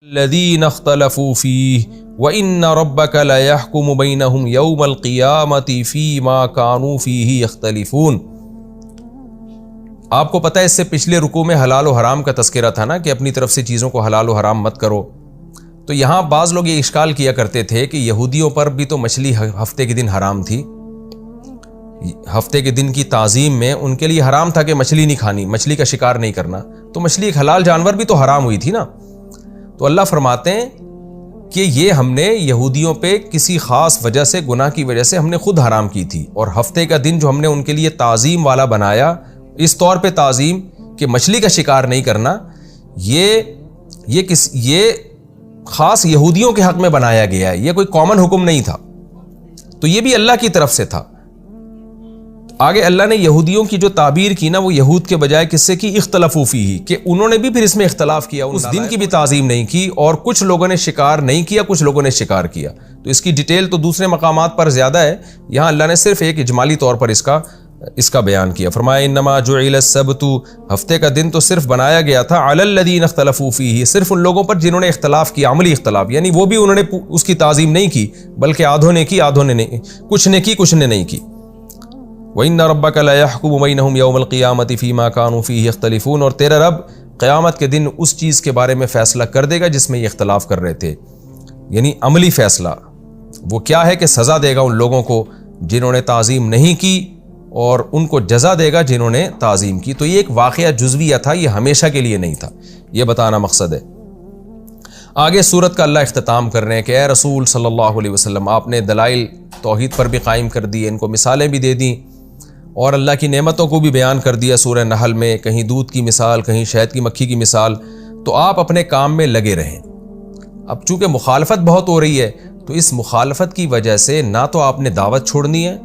الذین اختلفوا فیہ وَإِنَّ رَبَّكَ لَيَحْكُمُ بَيْنَهُمْ يَوْمَ الْقِيَامَةِ فِيمَا كَانُوا فِيهِ يَخْتَلِفُونَ۔ آپ کو پتہ ہے اس سے پچھلے رکوع میں حلال و حرام کا تذکرہ تھا نا، کہ اپنی طرف سے چیزوں کو حلال و حرام مت کرو۔ تو یہاں بعض لوگ یہ اشکال کیا کرتے تھے کہ یہودیوں پر بھی تو مچھلی ہفتے کے دن حرام تھی، ہفتے کے دن کی تعظیم میں ان کے لیے حرام تھا کہ مچھلی نہیں کھانی، مچھلی کا شکار نہیں کرنا، تو مچھلی ایک حلال جانور بھی تو حرام ہوئی تھی نا۔ تو اللہ فرماتے ہیں کہ یہ ہم نے یہودیوں پہ کسی خاص وجہ سے، گناہ کی وجہ سے ہم نے خود حرام کی تھی، اور ہفتے کا دن جو ہم نے ان کے لیے تعظیم والا بنایا، اس طور پہ تعظیم کہ مچھلی کا شکار نہیں کرنا، یہ خاص یہودیوں کے حق میں بنایا گیا ہے، یہ کوئی کامن حکم نہیں تھا، تو یہ بھی اللہ کی طرف سے تھا۔ آگے اللہ نے یہودیوں کی جو تعبیر کی نا، وہ یہود کے بجائے کس سے کی؟ اختلافوا فیہ، کہ انہوں نے بھی پھر اس میں اختلاف کیا، اس دن کی بھی تعظیم نہیں کی، اور کچھ لوگوں نے شکار نہیں کیا، کچھ لوگوں نے شکار کیا۔ تو اس کی ڈیٹیل تو دوسرے مقامات پر زیادہ ہے، یہاں اللہ نے صرف ایک اجمالی طور پر اس کا بیان کیا۔ فرمایا انما جعل السبت، ہفتے کا دن تو صرف بنایا گیا تھا، علی الذین اختلفوا فیہ، صرف ان لوگوں پر جنہوں نے اختلاف کیا، عملی اختلاف، یعنی وہ بھی انہوں نے اس کی تعظیم نہیں کی، بلکہ آدھوں نے کی، آدھوں نے نہیں، کچھ نے کی، کچھ نے نہیں کی۔ وَإِنَّ رَبَّكَ لَيَحْكُمُ بَيْنَهُمْ يَوْمَ الْقِيَامَةِ فِيمَا كَانُوا فِيهِ يَخْتَلِفُونَ، اور تیرا رب قیامت کے دن اس چیز کے بارے میں فیصلہ کر دے گا جس میں یہ اختلاف کر رہے تھے، یعنی عملی فیصلہ۔ وہ کیا ہے کہ سزا دے گا ان لوگوں کو جنہوں نے تعظیم نہیں کی، اور ان کو جزا دے گا جنہوں نے تعظیم کی۔ تو یہ ایک واقعہ جزویہ تھا، یہ ہمیشہ کے لیے نہیں تھا، یہ بتانا مقصد ہے۔ آگے سورت کا اللہ اختتام کر رہے ہیں کہ اے رسول صلی اللہ علیہ وسلم، آپ نے دلائل توحید پر بھی قائم کر دیے، ان کو مثالیں بھی دے دیں، اور اللہ کی نعمتوں کو بھی بیان کر دیا سورہ نحل میں، کہیں دودھ کی مثال، کہیں شہد کی مکھی کی مثال۔ تو آپ اپنے کام میں لگے رہیں۔ اب چونکہ مخالفت بہت ہو رہی ہے، تو اس مخالفت کی وجہ سے نہ تو آپ نے دعوت چھوڑنی ہے،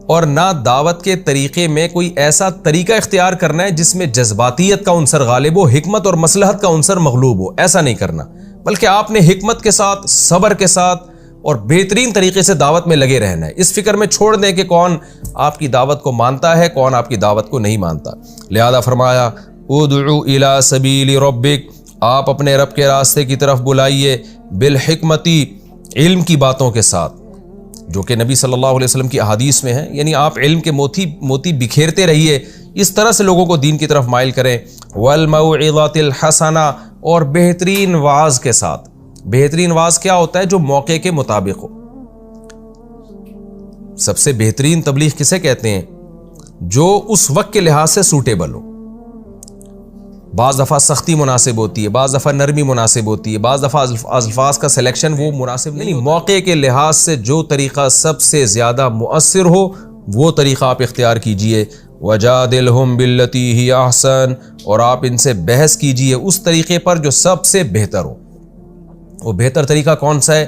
اور نہ دعوت کے طریقے میں کوئی ایسا طریقہ اختیار کرنا ہے جس میں جذباتیت کا عنصر غالب ہو، حکمت اور مصلحت کا عنصر مغلوب ہو، ایسا نہیں کرنا، بلکہ آپ نے حکمت کے ساتھ، صبر کے ساتھ اور بہترین طریقے سے دعوت میں لگے رہنا ہے۔ اس فکر میں چھوڑ دیں کہ کون آپ کی دعوت کو مانتا ہے، کون آپ کی دعوت کو نہیں مانتا۔ لہذا فرمایا ادعو الی سبیل ربک، آپ اپنے رب کے راستے کی طرف بلائیے، بالحکمتی، علم کی باتوں کے ساتھ، جو کہ نبی صلی اللہ علیہ وسلم کی احادیث میں ہے، یعنی آپ علم کے موتی بکھیرتے رہیے، اس طرح سے لوگوں کو دین کی طرف مائل کریں، والموعظۃ الحسنہ، اور بہترین وعظ کے ساتھ۔ بہترین وعظ کیا ہوتا ہے؟ جو موقع کے مطابق ہو۔ سب سے بہترین تبلیغ کسے کہتے ہیں؟ جو اس وقت کے لحاظ سے سوٹیبل ہو۔ بعض دفعہ سختی مناسب ہوتی ہے، بعض دفعہ نرمی مناسب ہوتی ہے، بعض دفعہ الفاظ کا سلیکشن وہ مناسب نہیں، موقع کے لحاظ سے جو طریقہ سب سے زیادہ مؤثر ہو وہ طریقہ آپ اختیار کیجئے۔ وَجَادِلْهُمْ بِالَّتِي هِيَ أَحْسَنُ، اور آپ ان سے بحث کیجئے اس طریقے پر جو سب سے بہتر ہو۔ وہ بہتر طریقہ کون سا ہے؟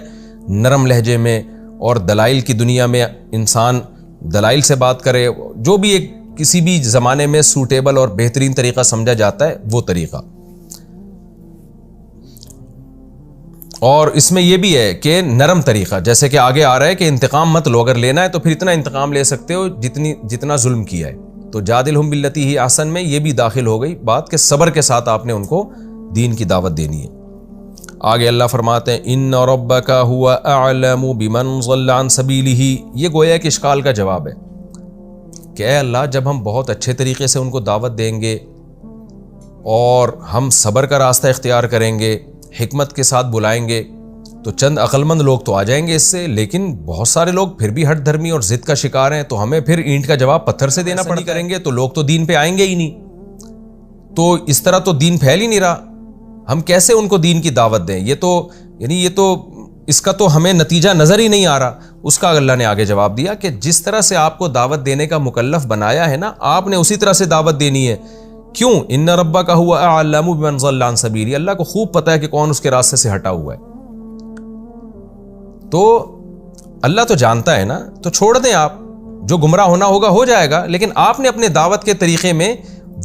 نرم لہجے میں، اور دلائل کی دنیا میں انسان دلائل سے بات کرے، جو بھی ایک کسی بھی زمانے میں سوٹیبل اور بہترین طریقہ سمجھا جاتا ہے وہ طریقہ۔ اور اس میں یہ بھی ہے کہ نرم طریقہ، جیسے کہ آگے آ رہا ہے کہ انتقام مت لو، اگر لینا ہے تو پھر اتنا انتقام لے سکتے ہو جتنا ظلم کیا ہے۔ تو جادلہم باللتی ہی احسن میں یہ بھی داخل ہو گئی بات کہ صبر کے ساتھ آپ نے ان کو دین کی دعوت دینی ہے۔ آگے اللہ فرماتے ہیں ان ربک هو اعلم بمن ضل عن سبیلہ، یہ گویا کہ اشکال کا جواب ہے کہ اے اللہ، جب ہم بہت اچھے طریقے سے ان کو دعوت دیں گے اور ہم صبر کا راستہ اختیار کریں گے، حکمت کے ساتھ بلائیں گے، تو چند عقل مند لوگ تو آ جائیں گے اس سے، لیکن بہت سارے لوگ پھر بھی ہٹ دھرمی اور ضد کا شکار ہیں، تو ہمیں پھر اینٹ کا جواب پتھر سے دینا پڑتا کریں گے، تو لوگ تو دین پہ آئیں گے ہی نہیں، تو اس طرح تو دین پھیل ہی نہیں رہا، ہم کیسے ان کو دین کی دعوت دیں؟ یہ تو اس کا تو ہمیں نتیجہ نظر ہی نہیں آ رہا۔ اس کا اللہ نے آگے جواب دیا کہ جس طرح سے آپ کو دعوت دینے کا مکلف بنایا ہے نا، آپ نے اسی طرح سے دعوت دینی ہے۔ کیوں؟ ان ربک هو اعلم بمن ضل عن سبیلہ، اللہ کو خوب پتہ ہے کہ کون اس کے راستے سے ہٹا ہوا ہے، تو اللہ تو جانتا ہے نا، تو چھوڑ دیں آپ، جو گمراہ ہونا ہوگا ہو جائے گا، لیکن آپ نے اپنے دعوت کے طریقے میں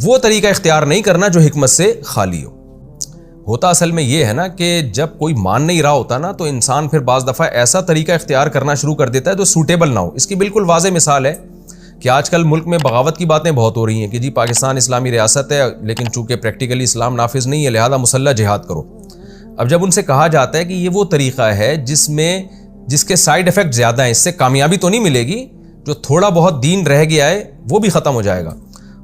وہ طریقہ اختیار نہیں کرنا جو حکمت سے خالی ہو۔ ہوتا اصل میں یہ ہے نا کہ جب کوئی مان نہیں رہا ہوتا نا، تو انسان پھر بعض دفعہ ایسا طریقہ اختیار کرنا شروع کر دیتا ہے جو سوٹیبل نہ ہو۔ اس کی بالکل واضح مثال ہے کہ آج کل ملک میں بغاوت کی باتیں بہت ہو رہی ہیں کہ جی پاکستان اسلامی ریاست ہے، لیکن چونکہ پریکٹیکلی اسلام نافذ نہیں ہے لہذا مسلح جہاد کرو۔ اب جب ان سے کہا جاتا ہے کہ یہ وہ طریقہ ہے جس کے سائیڈ ایفیکٹ زیادہ ہیں، اس سے کامیابی تو نہیں ملے گی، جو تھوڑا بہت دین رہ گیا ہے وہ بھی ختم ہو جائے گا،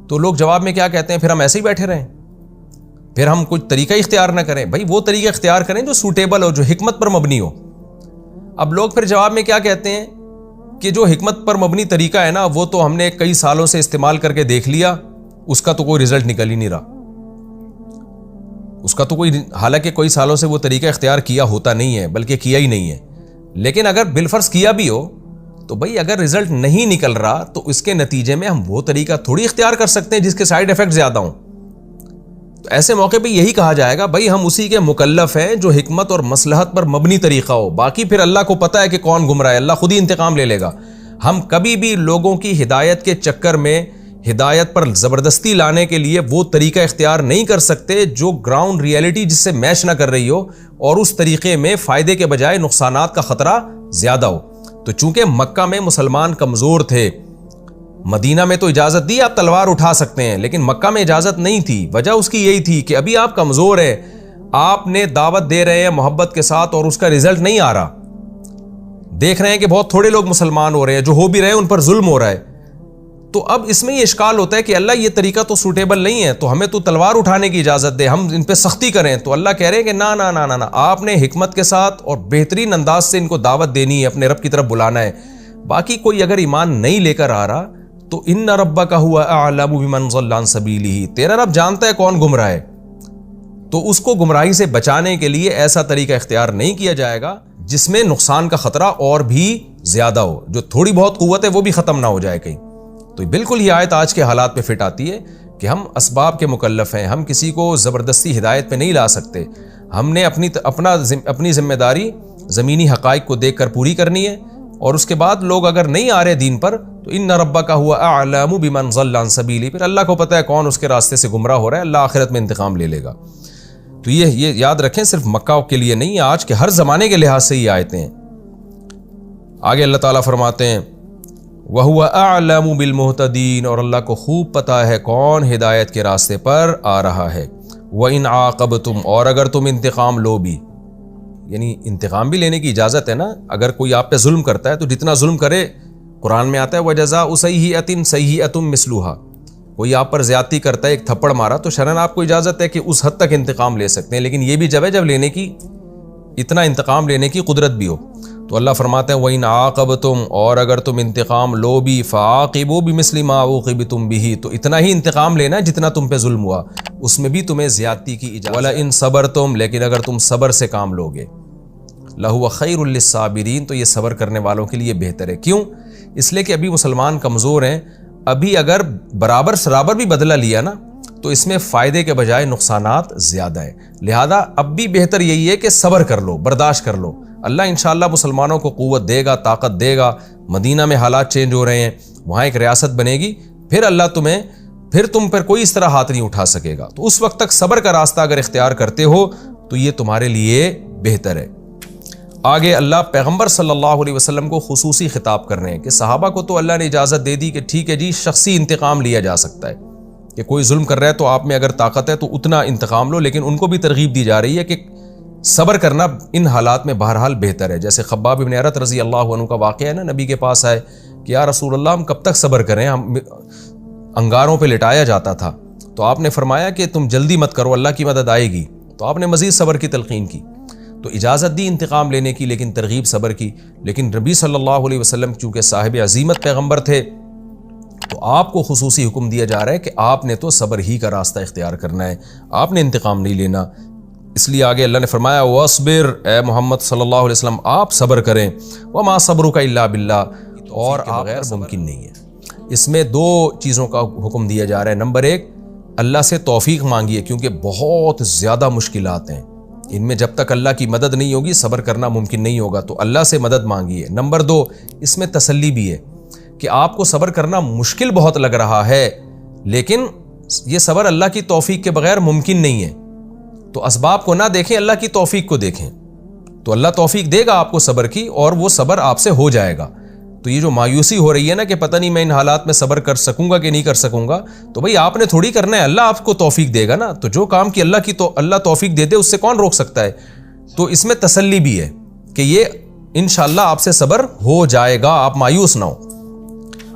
تو لوگ جواب میں کیا کہتے ہیں؟ پھر ہم ایسے ہی بیٹھے رہیں، پھر ہم کچھ طریقہ اختیار نہ کریں؟ بھائی وہ طریقہ اختیار کریں جو سوٹیبل ہو، جو حکمت پر مبنی ہو۔ اب لوگ پھر جواب میں کیا کہتے ہیں کہ جو حکمت پر مبنی طریقہ ہے نا، وہ تو ہم نے کئی سالوں سے استعمال کر کے دیکھ لیا، اس کا تو کوئی رزلٹ نکل ہی نہیں رہا، اس کا تو حالانکہ کوئی سالوں سے وہ طریقہ اختیار کیا ہوتا نہیں ہے، بلکہ کیا ہی نہیں ہے، لیکن اگر بالفرض کیا بھی ہو تو بھائی اگر رزلٹ نہیں نکل رہا تو اس کے نتیجے میں ہم وہ طریقہ تھوڑی اختیار کر سکتے ہیں جس کے سائیڈ ایفیکٹ زیادہ ہوں۔ تو ایسے موقع پہ یہی کہا جائے گا بھائی ہم اسی کے مکلف ہیں جو حکمت اور مصلحت پر مبنی طریقہ ہو، باقی پھر اللہ کو پتہ ہے کہ کون گمراہ ہے، اللہ خود ہی انتقام لے لے گا۔ ہم کبھی بھی لوگوں کی ہدایت کے چکر میں ہدایت پر زبردستی لانے کے لیے وہ طریقہ اختیار نہیں کر سکتے جو گراؤنڈ ریئلٹی جس سے میچ نہ کر رہی ہو اور اس طریقے میں فائدے کے بجائے نقصانات کا خطرہ زیادہ ہو۔ تو چونکہ مکہ میں مسلمان کمزور تھے، مدینہ میں تو اجازت دی آپ تلوار اٹھا سکتے ہیں، لیکن مکہ میں اجازت نہیں تھی۔ وجہ اس کی یہی تھی کہ ابھی آپ کمزور ہیں، آپ نے دعوت دے رہے ہیں محبت کے ساتھ اور اس کا رزلٹ نہیں آ رہا، دیکھ رہے ہیں کہ بہت تھوڑے لوگ مسلمان ہو رہے ہیں، جو ہو بھی رہے ہیں ان پر ظلم ہو رہا ہے۔ تو اب اس میں یہ اشکال ہوتا ہے کہ اللہ یہ طریقہ تو سوٹیبل نہیں ہے، تو ہمیں تو تلوار اٹھانے کی اجازت دے، ہم ان پہ سختی کریں۔ تو اللہ کہہ رہے ہیں کہ نہ نہ نہ نہ، آپ نے حکمت کے ساتھ اور بہترین انداز سے ان کو دعوت دینی ہے، اپنے رب کی طرف بلانا ہے۔ باقی کوئی اگر ایمان نہیں لے کر آ رہا تو ان ربک هو اعلم بمن ضل عن سبیلہ، تیرا رب جانتا ہے کون گمراہ ہے، تو اس کو گمراہی سے بچانے کے لیے ایسا طریقہ اختیار نہیں کیا جائے گا جس میں نقصان کا خطرہ اور بھی زیادہ ہو، جو تھوڑی بہت قوت ہے وہ بھی ختم نہ ہو جائے کہیں۔ تو بالکل یہ آیت آج کے حالات پہ فٹ آتی ہے کہ ہم اسباب کے مکلف ہیں، ہم کسی کو زبردستی ہدایت پہ نہیں لا سکتے، ہم نے اپنی ذمہ داری زمینی حقائق کو دیکھ کر پوری کرنی ہے، اور اس کے بعد لوگ اگر نہیں آ رہے دین پر تو ان ربک هو اعلم بمن ضل عن سبیلہ، پھر اللہ کو پتہ ہے کون اس کے راستے سے گمراہ ہو رہا ہے، اللہ آخرت میں انتقام لے لے گا۔ تو یہ یاد رکھیں، صرف مکہ کے لیے نہیں، آج کے ہر زمانے کے لحاظ سے یہ آیتیں ہیں۔ آگے اللہ تعالیٰ فرماتے ہیں وَهُوَ أَعْلَمُ بِالْمُهْتَدِينَ، اور اللہ کو خوب پتہ ہے کون ہدایت کے راستے پر آ رہا ہے۔ وَإِنْ عَاقَبْتُمْ، اور اگر تم انتقام لو بھی، یعنی انتقام بھی لینے کی اجازت ہے نا، اگر کوئی آپ پہ ظلم کرتا ہے تو جتنا ظلم کرے، قرآن میں آتا ہے وَجَزَاءُ سَيِّئَةٍ سَيِّئَةٌ مِثْلُهَا، کوئی آپ پر زیادتی کرتا ہے، ایک تھپڑ مارا تو شرعاً آپ کو اجازت ہے کہ اس حد تک انتقام لے سکتے ہیں، لیکن یہ بھی جب ہے جب لینے کی، اتنا انتقام لینے کی قدرت بھی ہو۔ تو اللہ فرماتے ہیں وَإِنْ عَاقَبْتُمْ، اور اگر تم انتقام لو بھی، فَعَاقِبُوا بِمِثْلِ مَا عُوقِبْتُمْ بِهِ، تو اتنا ہی انتقام لینا جتنا تم پہ ظلم ہوا، اس میں بھی تمہیں زیادتی کی اجازت ہے۔ وَلَئِنْ صَبَرْتُمْ، لیکن اگر تم صبر سے کام لوگے، لَهُوَ خَيْرٌ لِلصَّابِرِينَ، تو یہ صبر کرنے والوں کے لیے بہتر ہے۔ کیوں؟ اس لیے کہ ابھی مسلمان کمزور ہیں، ابھی اگر برابر سرابر بھی بدلہ لیا نا تو اس میں فائدے کے بجائے نقصانات زیادہ ہیں، لہذا اب بھی بہتر یہی ہے کہ صبر کر لو، برداشت کر لو۔ اللہ انشاءاللہ مسلمانوں کو قوت دے گا، طاقت دے گا، مدینہ میں حالات چینج ہو رہے ہیں، وہاں ایک ریاست بنے گی، پھر اللہ تم پر کوئی اس طرح ہاتھ نہیں اٹھا سکے گا۔ تو اس وقت تک صبر کا راستہ اگر اختیار کرتے ہو تو یہ تمہارے لیے بہتر ہے۔ آگے اللہ پیغمبر صلی اللہ علیہ وسلم کو خصوصی خطاب کر رہے ہیں کہ صحابہ کو تو اللہ نے اجازت دے دی کہ ٹھیک ہے جی، شخصی انتقام لیا جا سکتا ہے، کہ کوئی ظلم کر رہا ہے تو آپ میں اگر طاقت ہے تو اتنا انتقام لو، لیکن ان کو بھی ترغیب دی جا رہی ہے کہ صبر کرنا ان حالات میں بہرحال بہتر ہے۔ جیسے خباب بن ارت رضی اللہ عنہ کا واقعہ ہے نا، نبی کے پاس آئے کہ یا رسول اللہ ہم کب تک صبر کریں، ہم انگاروں پہ لٹایا جاتا تھا، تو آپ نے فرمایا کہ تم جلدی مت کرو، اللہ کی مدد آئے گی۔ تو آپ نے مزید صبر کی تلقین کی، تو اجازت دی انتقام لینے کی، لیکن ترغیب صبر کی۔ لیکن نبی صلی اللہ علیہ وسلم چونکہ صاحب عزیمت پیغمبر تھے تو آپ کو خصوصی حکم دیا جا رہا ہے کہ آپ نے تو صبر ہی کا راستہ اختیار کرنا ہے، آپ نے انتقام نہیں لینا۔ اس لیے آگے اللہ نے فرمایا وَاصْبِرْ، اے محمد صلی اللہ علیہ وسلم آپ صبر کریں، وَمَا صَبْرُكَ إِلَّا بِاللَّهِ، اور آپ بغیر ممکن نہیں ہے۔ اس میں دو چیزوں کا حکم دیا جا رہا ہے۔ نمبر ایک، اللہ سے توفیق مانگیے، کیونکہ بہت زیادہ مشکلات ہیں، ان میں جب تک اللہ کی مدد نہیں ہوگی صبر کرنا ممکن نہیں ہوگا، تو اللہ سے مدد مانگیے۔ نمبر دو، اس میں تسلی بھی ہے کہ آپ کو صبر کرنا مشکل بہت لگ رہا ہے، لیکن یہ صبر اللہ کی توفیق کے بغیر ممکن نہیں ہے، تو اسباب کو نہ دیکھیں، اللہ کی توفیق کو دیکھیں، تو اللہ توفیق دے گا آپ کو صبر کی، اور وہ صبر آپ سے ہو جائے گا۔ تو یہ جو مایوسی ہو رہی ہے نا کہ پتہ نہیں میں ان حالات میں صبر کر سکوں گا کہ نہیں کر سکوں گا، تو بھئی آپ نے تھوڑی کرنا ہے، اللہ آپ کو توفیق دے گا نا۔ تو جو کام کی اللہ توفیق دے دے اس سے کون روک سکتا ہے؟ تو اس میں تسلی بھی ہے کہ یہ انشاءاللہ آپ سے صبر ہو جائے گا، آپ مایوس نہ ہو۔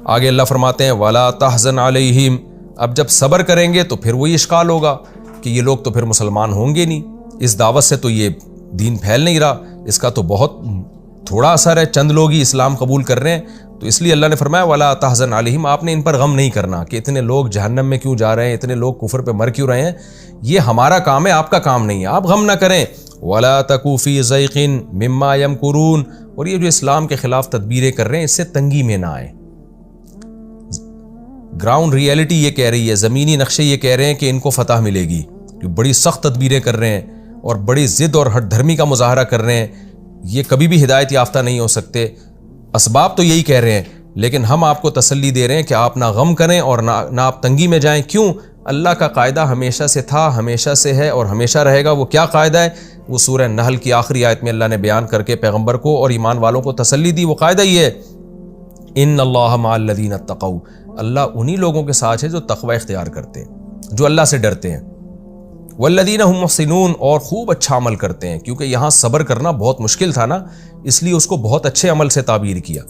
آگے اللہ فرماتے ہیں وَلَا تَحْزَنْ عَلَيْهِمْ، اب جب صبر کریں گے تو پھر وہی اشکال ہوگا کہ یہ لوگ تو پھر مسلمان ہوں گے نہیں، اس دعوت سے تو یہ دین پھیل نہیں رہا، اس کا تو بہت تھوڑا اثر ہے، چند لوگ ہی اسلام قبول کر رہے ہیں۔ تو اس لیے اللہ نے فرمایا وَلَا تَحْزَنْ عَلَيْهِمْ، آپ نے ان پر غم نہیں کرنا کہ اتنے لوگ جہنم میں کیوں جا رہے ہیں، اتنے لوگ کفر پہ مر کیوں رہے ہیں، یہ ہمارا کام ہے، آپ کا کام نہیں ہے، آپ غم نہ کریں۔ وَلَا تَكُوا فِي ضَيْقٍ مِّمَّا يَمْكُرُونَ، اور یہ جو اسلام کے خلاف تدبیریں کر رہے ہیں اس سے تنگی میں نہ آئیں۔ گراؤنڈ ریئلٹی یہ کہہ رہی ہے، زمینی نقشے یہ کہہ رہے ہیں کہ ان کو فتح ملے گی، کہ بڑی سخت تدبیریں کر رہے ہیں اور بڑی ضد اور ہٹ دھرمی کا مظاہرہ کر رہے ہیں، یہ کبھی بھی ہدایت یافتہ نہیں ہو سکتے۔ اسباب تو یہی کہہ رہے ہیں، لیکن ہم آپ کو تسلی دے رہے ہیں کہ آپ نہ غم کریں اور نہ آپ تنگی میں جائیں۔ کیوں؟ اللہ کا قاعدہ ہمیشہ سے تھا، ہمیشہ سے ہے اور ہمیشہ رہے گا۔ وہ کیا قاعدہ ہے؟ وہ سورہ نحل کی آخری آیت میں اللہ نے بیان کر کے پیغمبر کو اور ایمان والوں کو تسلی دی۔ وہ قاعدہ یہ ہے ان اللہ مع الذین اتقوا، اللہ انہی لوگوں کے ساتھ ہے جو تقوی اختیار کرتے ہیں، جو اللہ سے ڈرتے ہیں، والذین هم محسنون، اور خوب اچھا عمل کرتے ہیں۔ کیونکہ یہاں صبر کرنا بہت مشکل تھا نا، اس لیے اس کو بہت اچھے عمل سے تعبیر کیا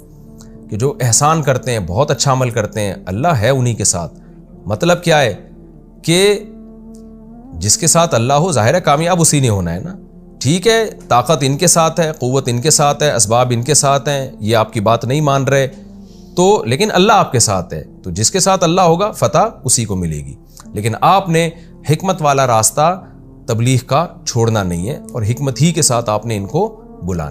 کہ جو احسان کرتے ہیں، بہت اچھا عمل کرتے ہیں، اللہ ہے انہی کے ساتھ۔ مطلب کیا ہے کہ جس کے ساتھ اللہ ہو ظاہر ہے کامیاب اسی نے ہونا ہے نا۔ ٹھیک ہے طاقت ان کے ساتھ ہے، قوت ان کے ساتھ ہے، اسباب ان کے ساتھ ہیں، یہ آپ کی بات نہیں مان رہے تو، لیکن اللہ آپ کے ساتھ ہے، تو جس کے ساتھ اللہ ہوگا فتح اسی کو ملے گی۔ لیکن آپ نے حکمت والا راستہ تبلیغ کا چھوڑنا نہیں ہے اور حکمت ہی کے ساتھ آپ نے ان کو بلانا۔